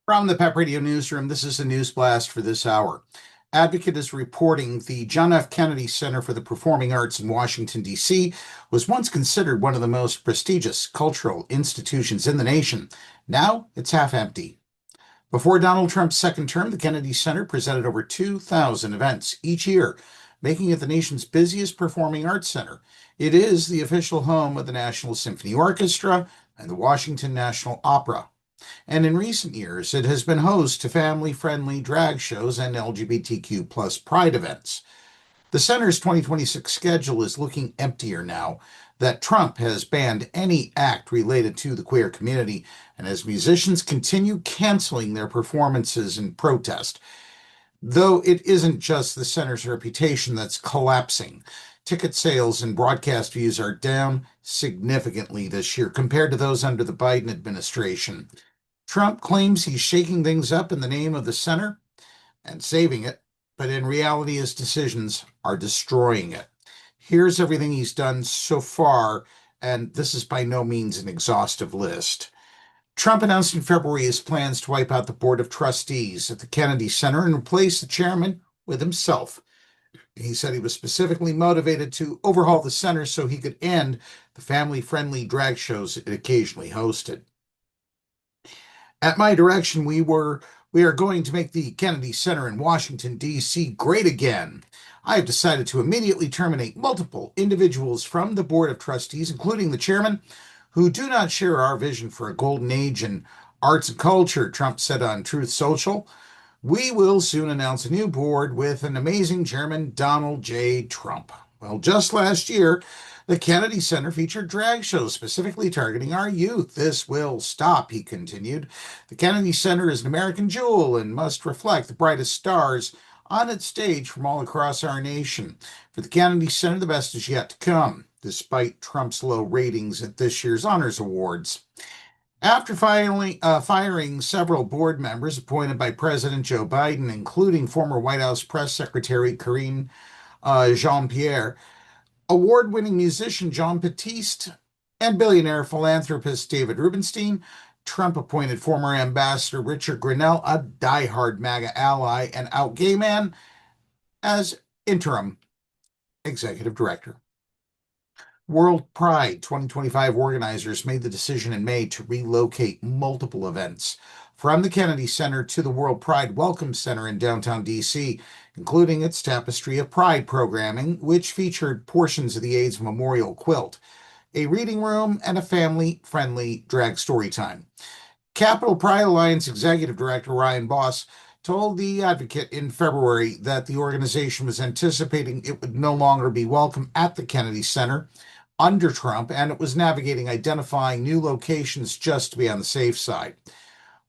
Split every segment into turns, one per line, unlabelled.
From the PEP Radio Newsroom, this is a news blast for this hour. Advocate is reporting the John F. Kennedy Center for the Performing Arts in Washington, D.C. was once considered one of the most prestigious cultural institutions in the nation. Now it's half empty. Before Donald Trump's second term, the Kennedy Center presented over 2,000 events each year, making it the nation's busiest performing arts center. It is the official home of the National Symphony Orchestra and the Washington National Opera. And in recent years, it has been host to family-friendly drag shows and LGBTQ plus Pride events. The center's 2026 schedule is looking emptier now that Trump has banned any act related to the queer community, and as musicians continue canceling their performances in protest. Though it isn't just the center's reputation that's collapsing. Ticket sales and broadcast views are down significantly this year compared to those under the Biden administration. Trump claims he's shaking things up in the name of the center and saving it, but in reality, his decisions are destroying it. Here's everything he's done so far, and this is by no means an exhaustive list. Trump announced in February his plans to wipe out the board of trustees at the Kennedy Center and replace the chairman with himself. He said he was specifically motivated to overhaul the center so he could end the family-friendly drag shows it occasionally hosted. At my direction, we are going to make the Kennedy Center in Washington, D.C. great again. I have decided to immediately terminate multiple individuals from the Board of Trustees, including the chairman, who do not share our vision for a golden age in arts and culture, Trump said on Truth Social. We will soon announce a new board with an amazing chairman, Donald J. Trump. Well, just last year, the Kennedy Center featured drag shows specifically targeting our youth. This will stop, he continued. The Kennedy Center is an American jewel and must reflect the brightest stars on its stage from all across our nation. For the Kennedy Center, the best is yet to come, despite Trump's low ratings at this year's Honors Awards. After firing several board members appointed by President Joe Biden, including former White House Press Secretary Karine Jean-Pierre, award-winning musician Jon Batiste, and billionaire philanthropist David Rubenstein, Trump appointed former Ambassador Richard Grenell, a diehard MAGA ally and out gay man, as interim executive director. World Pride 2025 organizers made the decision in May to relocate multiple events from the Kennedy Center to the World Pride Welcome Center in downtown D.C., including its Tapestry of Pride programming, which featured portions of the AIDS Memorial Quilt, a reading room, and a family-friendly drag story time. Capital Pride Alliance Executive Director Ryan Boss told The Advocate in February that the organization was anticipating it would no longer be welcome at the Kennedy Center under Trump, and it was navigating identifying new locations just to be on the safe side.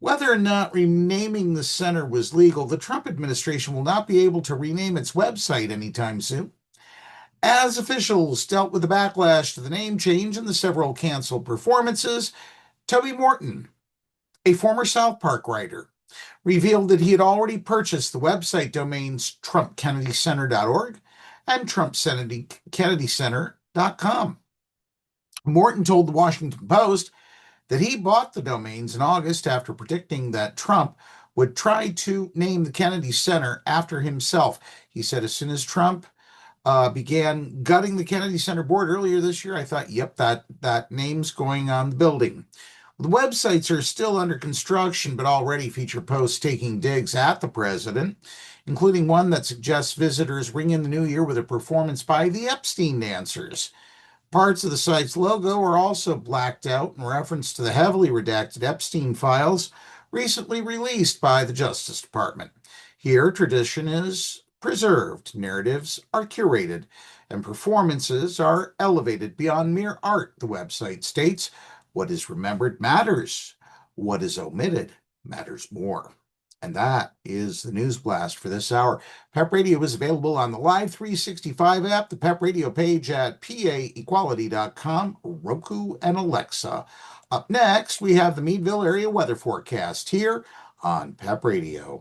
Whether or not renaming the center was legal, the Trump administration will not be able to rename its website anytime soon. As officials dealt with the backlash to the name change and the several canceled performances, Toby Morton, a former South Park writer, revealed that he had already purchased the website domains TrumpKennedyCenter.org and TrumpKennedyCenter.com. Morton told the Washington Post that he bought the domains in August after predicting that Trump would try to name the Kennedy Center after himself. He said, as soon as Trump began gutting the Kennedy Center board earlier this year, I thought, yep, that name's going on the building. The websites are still under construction, but already feature posts taking digs at the president, including one that suggests visitors ring in the new year with a performance by the Epstein Dancers. Parts of the site's logo are also blacked out in reference to the heavily redacted Epstein files recently released by the Justice Department. Here, tradition is preserved, narratives are curated, and performances are elevated beyond mere art, the website states. What is remembered matters. What is omitted matters more. And that is the News Blast for this hour. PEP Radio is available on the Live 365 app, the PEP Radio page at paequality.com, Roku, and Alexa. Up next, we have the Meadville area weather forecast here on PEP Radio.